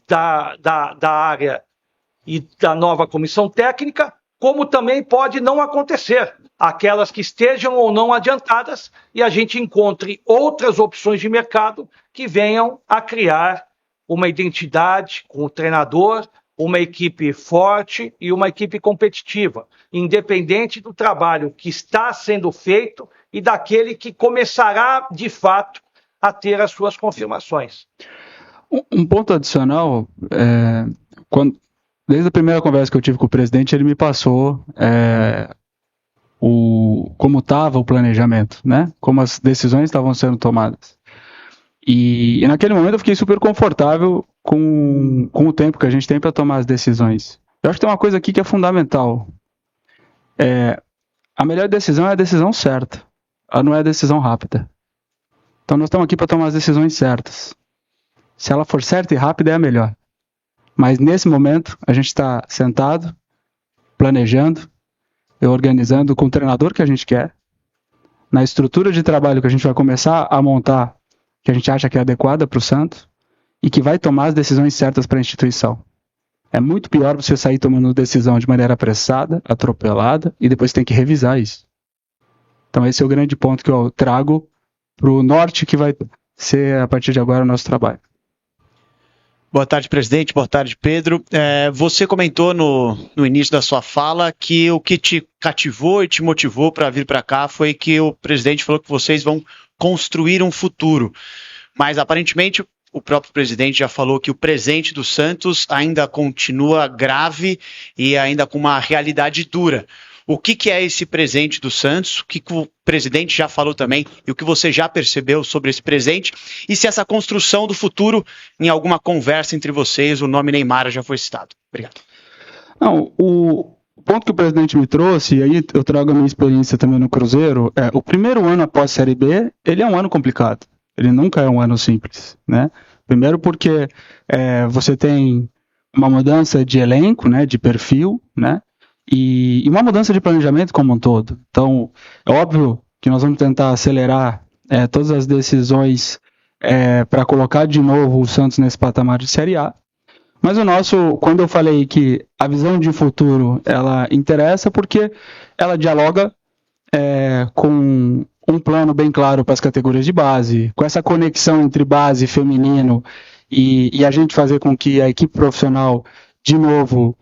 da área e da nova comissão técnica, como também pode não acontecer, aquelas que estejam ou não adiantadas, e a gente encontre outras opções de mercado que venham a criar uma identidade com o treinador, uma equipe forte e uma equipe competitiva, independente do trabalho que está sendo feito e daquele que começará, de fato, a ter as suas confirmações. Um ponto adicional, desde a primeira conversa que eu tive com o presidente, ele me passou como estava o planejamento, né? Como as decisões estavam sendo tomadas. E naquele momento eu fiquei super confortável com o tempo que a gente tem para tomar as decisões. Eu acho que tem uma coisa aqui que é fundamental. A melhor decisão é a decisão certa, não é a decisão rápida. Então nós estamos aqui para tomar as decisões certas. Se ela for certa e rápida, é a melhor. Mas nesse momento, a gente está sentado, planejando, organizando com o treinador que a gente quer, na estrutura de trabalho que a gente vai começar a montar, que a gente acha que é adequada para o Santos, e que vai tomar as decisões certas para a instituição. É muito pior você sair tomando decisão de maneira apressada, atropelada, e depois tem que revisar isso. Então esse é o grande ponto que eu trago para o norte, que vai ser, a partir de agora, o nosso trabalho. Boa tarde, presidente. Boa tarde, Pedro. Você comentou no início da sua fala que o que te cativou e te motivou para vir para cá foi que o presidente falou que vocês vão construir um futuro. Mas, aparentemente, o próprio presidente já falou que o presente do Santos ainda continua grave e ainda com uma realidade dura. O que é esse presente do Santos? O que o presidente já falou também e o que você já percebeu sobre esse presente? E se essa construção do futuro, em alguma conversa entre vocês, o nome Neymar já foi citado? Obrigado. Não, o ponto que o presidente me trouxe, e aí eu trago a minha experiência também no Cruzeiro, o primeiro ano após Série B, ele é um ano complicado. Ele nunca é um ano simples, né? Primeiro porque você tem uma mudança de elenco, né, de perfil, né? E uma mudança de planejamento como um todo. Então, é óbvio que nós vamos tentar acelerar todas as decisões para colocar de novo o Santos nesse patamar de Série A. Mas quando eu falei que a visão de futuro, ela interessa porque ela dialoga com um plano bem claro para as categorias de base, com essa conexão entre base e feminino, e a gente fazer com que a equipe profissional, de novo,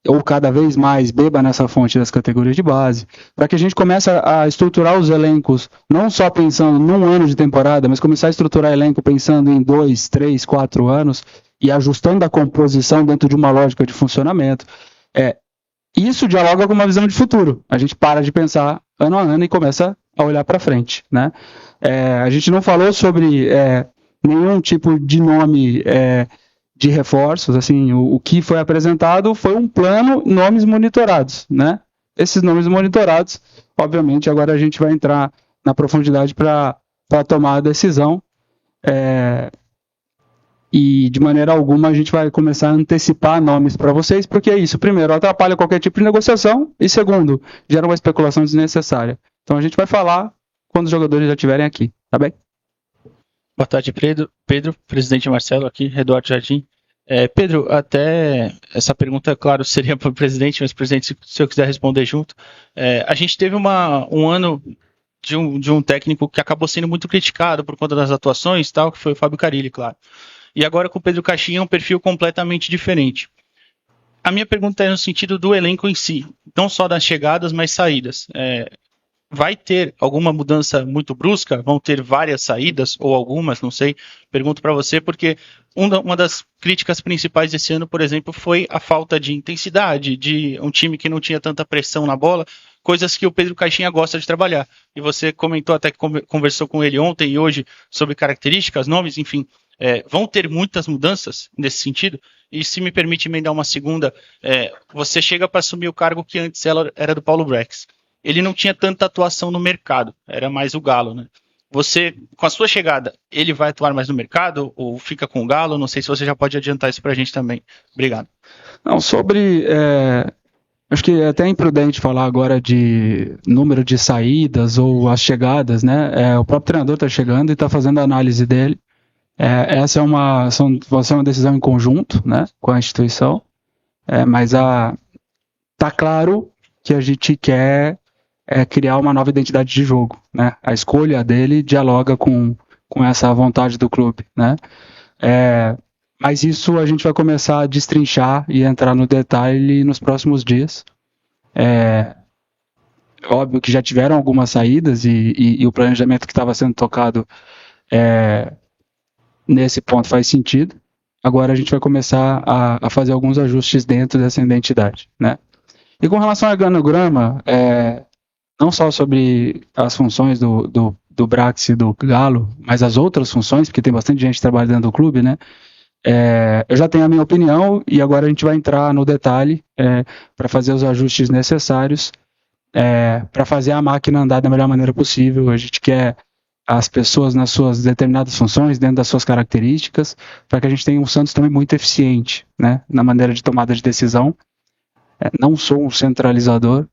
ou cada vez mais beba nessa fonte das categorias de base, para que a gente comece a estruturar os elencos, não só pensando num ano de temporada, mas começar a estruturar elenco pensando em 2, 3, 4 anos, e ajustando a composição dentro de uma lógica de funcionamento. Isso dialoga com uma visão de futuro. A gente para de pensar ano a ano e começa a olhar para frente, né? A gente não falou sobre nenhum tipo de nome de reforços, assim, o que foi apresentado foi um plano, nomes monitorados, né? Esses nomes monitorados, obviamente, agora a gente vai entrar na profundidade para tomar a decisão. E de maneira alguma a gente vai começar a antecipar nomes para vocês, porque é isso. Primeiro, atrapalha qualquer tipo de negociação. E segundo, gera uma especulação desnecessária. Então a gente vai falar quando os jogadores já estiverem aqui, tá bem? Boa tarde, Pedro, presidente Marcelo aqui, Eduardo Jardim. Pedro, até essa pergunta, claro, seria para o presidente, mas presidente, se eu quiser responder junto. A gente teve um ano de um técnico que acabou sendo muito criticado por conta das atuações, tal, que foi o Fábio Carille, claro. E agora com o Pedro Caixinha é um perfil completamente diferente. A minha pergunta é no sentido do elenco em si, não só das chegadas, mas saídas. Vai ter alguma mudança muito brusca? Vão ter várias saídas, ou algumas, não sei. Pergunto para você, porque uma das críticas principais desse ano, por exemplo, foi a falta de intensidade, de um time que não tinha tanta pressão na bola, coisas que o Pedro Caixinha gosta de trabalhar. E você comentou até que conversou com ele ontem e hoje sobre características, nomes, enfim. Vão ter muitas mudanças nesse sentido? E se me permite emendar uma segunda, você chega para assumir o cargo que antes era do Paulo Brax. Ele não tinha tanta atuação no mercado, era mais o Galo, né? Você, com a sua chegada, ele vai atuar mais no mercado ou fica com o Galo? Não sei se você já pode adiantar isso pra gente também. Obrigado. Não, acho que é até imprudente falar agora de número de saídas ou as chegadas, né? O próprio treinador está chegando e está fazendo a análise dele. Essa vai ser uma decisão em conjunto, né, com a instituição. Mas tá claro que a gente quer criar uma nova identidade de jogo, né? A escolha dele dialoga com essa vontade do clube, né? Mas isso a gente vai começar a destrinchar e entrar no detalhe nos próximos dias. Óbvio que já tiveram algumas saídas e o planejamento que estava sendo tocado nesse ponto faz sentido. Agora a gente vai começar a fazer alguns ajustes dentro dessa identidade, né? E com relação ao organograma, não só sobre as funções do Brax e do Galo, mas as outras funções, porque tem bastante gente trabalhando dentro do clube, né? Eu já tenho a minha opinião e agora a gente vai entrar no detalhe para fazer os ajustes necessários para fazer a máquina andar da melhor maneira possível. A gente quer as pessoas nas suas determinadas funções, dentro das suas características, para que a gente tenha um Santos também muito eficiente, né, na maneira de tomada de decisão. Não sou um centralizador,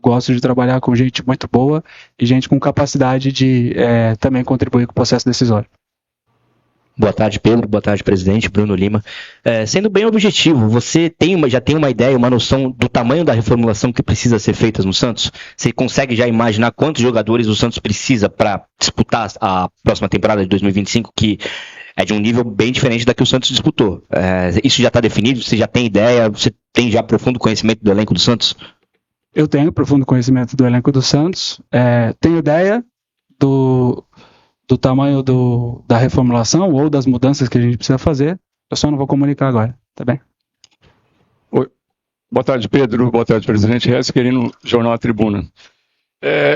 gosto de trabalhar com gente muito boa e gente com capacidade de também contribuir com o processo decisório. Boa tarde, Pedro. Boa tarde, presidente. Bruno Lima. Sendo bem objetivo, você já tem uma ideia, uma noção do tamanho da reformulação que precisa ser feita no Santos? Você consegue já imaginar quantos jogadores o Santos precisa para disputar a próxima temporada de 2025, que é de um nível bem diferente da que o Santos disputou? Isso já está definido? Você já tem ideia? Você tem já profundo conhecimento do elenco do Santos? Eu tenho profundo conhecimento do elenco do Santos. Tenho ideia do tamanho da reformulação ou das mudanças que a gente precisa fazer. Eu só não vou comunicar agora, tá bem? Oi. Boa tarde, Pedro. Boa tarde, presidente. Rez Querino, Jornal A Tribuna.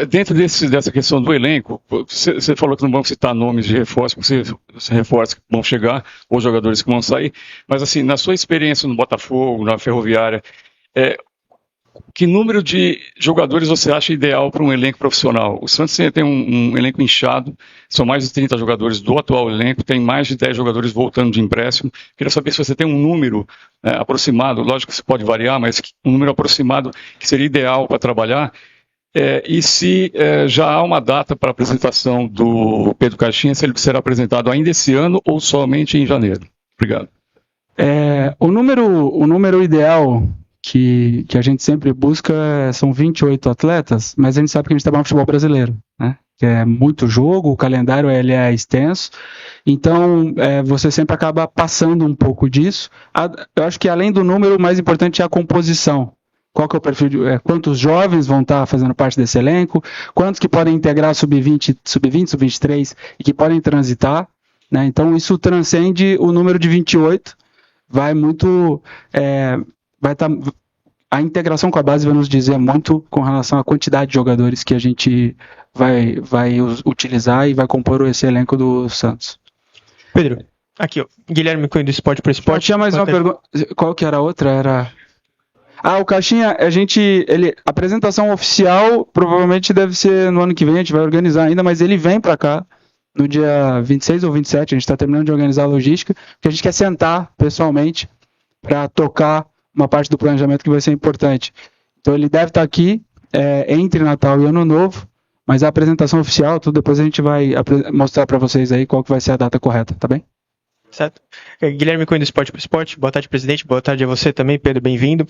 Dentro dessa questão do elenco, você falou que não vão citar nomes de reforço, porque você reforça que vão chegar, ou jogadores que vão sair, mas assim, na sua experiência no Botafogo, na Ferroviária, que número de jogadores você acha ideal para um elenco profissional? O Santos tem um elenco inchado, são mais de 30 jogadores do atual elenco, tem mais de 10 jogadores voltando de empréstimo. Queria saber se você tem um número aproximado, lógico que isso pode variar, mas um número aproximado que seria ideal para trabalhar. E se já há uma data para a apresentação do Pedro Caixinha, se ele será apresentado ainda esse ano ou somente em janeiro? Obrigado. O número ideal que a gente sempre busca são 28 atletas, mas a gente sabe que a gente trabalha no futebol brasileiro, né? Que é muito jogo, o calendário ele é extenso, então você sempre acaba passando um pouco disso. Eu acho que além do número, o mais importante é a composição. Qual que é o perfil quantos jovens vão estar fazendo parte desse elenco, quantos que podem integrar sub-20, sub-23 e que podem transitar, né? Então isso transcende o número de 28, vai muito... a integração com a base vai nos dizer muito com relação à quantidade de jogadores que a gente vai utilizar e vai compor esse elenco do Santos. Pedro, aqui, ó, Guilherme Cunha do Esporte para Esporte. Tinha mais uma pergunta. Qual que era a outra? O Caixinha, a apresentação oficial provavelmente deve ser no ano que vem, a gente vai organizar ainda, mas ele vem para cá no dia 26 ou 27, a gente está terminando de organizar a logística, porque a gente quer sentar pessoalmente para tocar uma parte do planejamento que vai ser importante. Então ele deve estar aqui entre Natal e Ano Novo, mas a apresentação oficial, tudo depois a gente vai mostrar para vocês aí qual que vai ser a data correta, tá bem? Certo. Guilherme Cunha do Esporte para Esporte. Boa tarde, presidente. Boa tarde a você também, Pedro. Bem-vindo.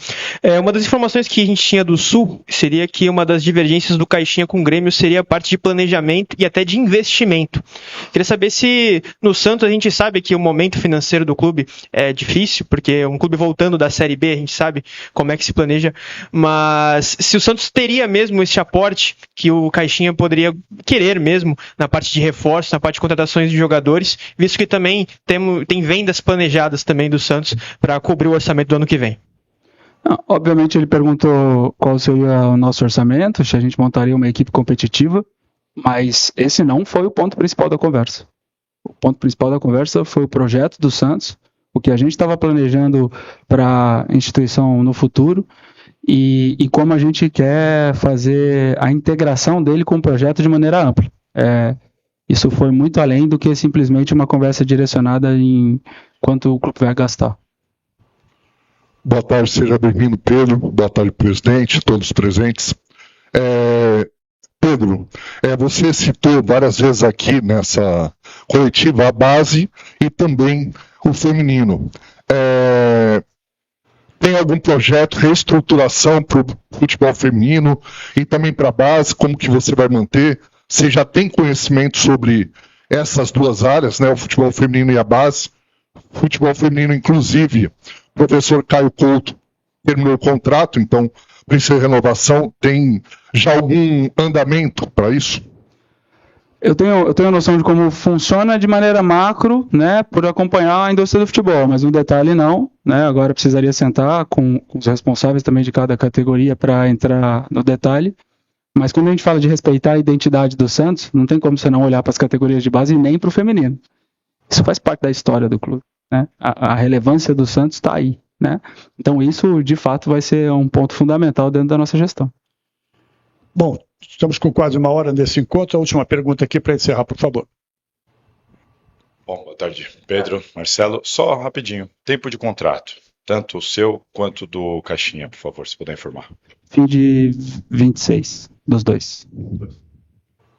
Uma das informações que a gente tinha do Sul seria que uma das divergências do Caixinha com o Grêmio seria a parte de planejamento e até de investimento. Queria saber se no Santos a gente sabe que o momento financeiro do clube é difícil, porque um clube voltando da Série B, a gente sabe como é que se planeja, mas se o Santos teria mesmo esse aporte que o Caixinha poderia querer mesmo na parte de reforço, na parte de contratações de jogadores, visto que também tem vendas planejadas também do Santos para cobrir o orçamento do ano que vem. Não, obviamente ele perguntou qual seria o nosso orçamento, se a gente montaria uma equipe competitiva, mas esse não foi o ponto principal da conversa. O ponto principal da conversa foi o projeto do Santos, o que a gente estava planejando para a instituição no futuro e como a gente quer fazer a integração dele com o projeto de maneira ampla. Isso foi muito além do que simplesmente uma conversa direcionada em quanto o clube vai gastar. Boa tarde, seja bem-vindo, Pedro. Boa tarde, presidente, todos presentes. Pedro, você citou várias vezes aqui nessa coletiva a base e também o feminino. Tem algum projeto, reestruturação para o futebol feminino e também para a base, como que você vai manter? Você já tem conhecimento sobre essas duas áreas, né, o futebol feminino e a base? Futebol feminino, inclusive, o professor Caio Couto terminou o contrato, então precisa de renovação. Tem já algum andamento para isso? Eu tenho a noção de como funciona de maneira macro, né, por acompanhar a indústria do futebol, mas no detalhe não, né, agora precisaria sentar com os responsáveis também de cada categoria para entrar no detalhe. Mas quando a gente fala de respeitar a identidade do Santos, não tem como você não olhar para as categorias de base e nem para o feminino. Isso faz parte da história do clube, né? A relevância do Santos está aí, né? Então isso, de fato, vai ser um ponto fundamental dentro da nossa gestão. Bom, estamos com quase uma hora nesse encontro. A última pergunta aqui para encerrar, por favor. Bom, boa tarde, Pedro, Marcelo. Só rapidinho, tempo de contrato, tanto o seu quanto do Caixinha, por favor, se puder informar. Fim de 26, dos dois.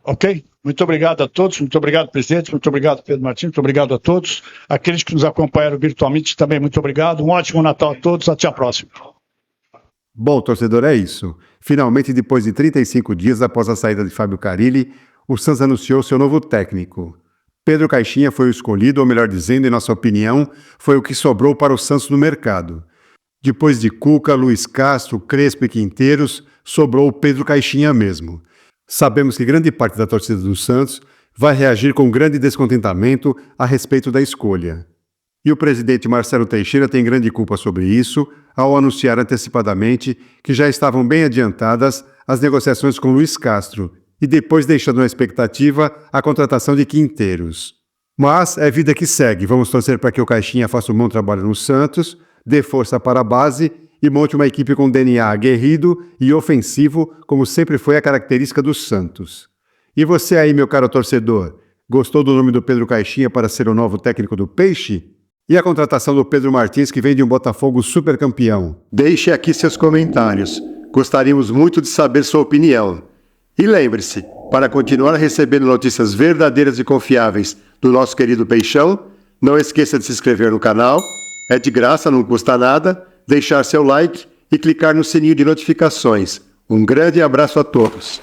Ok? Muito obrigado a todos, muito obrigado, presidente, muito obrigado, Pedro Martins, muito obrigado a todos. Aqueles que nos acompanharam virtualmente também, muito obrigado. Um ótimo Natal a todos, até a próxima. Bom, torcedor, é isso. Finalmente, depois de 35 dias após a saída de Fábio Carille, o Santos anunciou seu novo técnico. Pedro Caixinha foi o escolhido, ou melhor dizendo, em nossa opinião, foi o que sobrou para o Santos no mercado. Depois de Cuca, Luiz Castro, Crespo e Quinteiros, sobrou o Pedro Caixinha mesmo. Sabemos que grande parte da torcida do Santos vai reagir com grande descontentamento a respeito da escolha. E o presidente Marcelo Teixeira tem grande culpa sobre isso, ao anunciar antecipadamente que já estavam bem adiantadas as negociações com Luiz Castro, e depois deixando na expectativa a contratação de Quinteiros. Mas é vida que segue, vamos torcer para que o Caixinha faça um bom trabalho no Santos, dê força para a base e monte uma equipe com DNA aguerrido e ofensivo, como sempre foi a característica do Santos. E você aí, meu caro torcedor, gostou do nome do Pedro Caixinha para ser o novo técnico do Peixe? E a contratação do Pedro Martins, que vem de um Botafogo super campeão? Deixe aqui seus comentários. Gostaríamos muito de saber sua opinião. E lembre-se, para continuar recebendo notícias verdadeiras e confiáveis do nosso querido Peixão, não esqueça de se inscrever no canal, é de graça, não custa nada, deixar seu like e clicar no sininho de notificações. Um grande abraço a todos.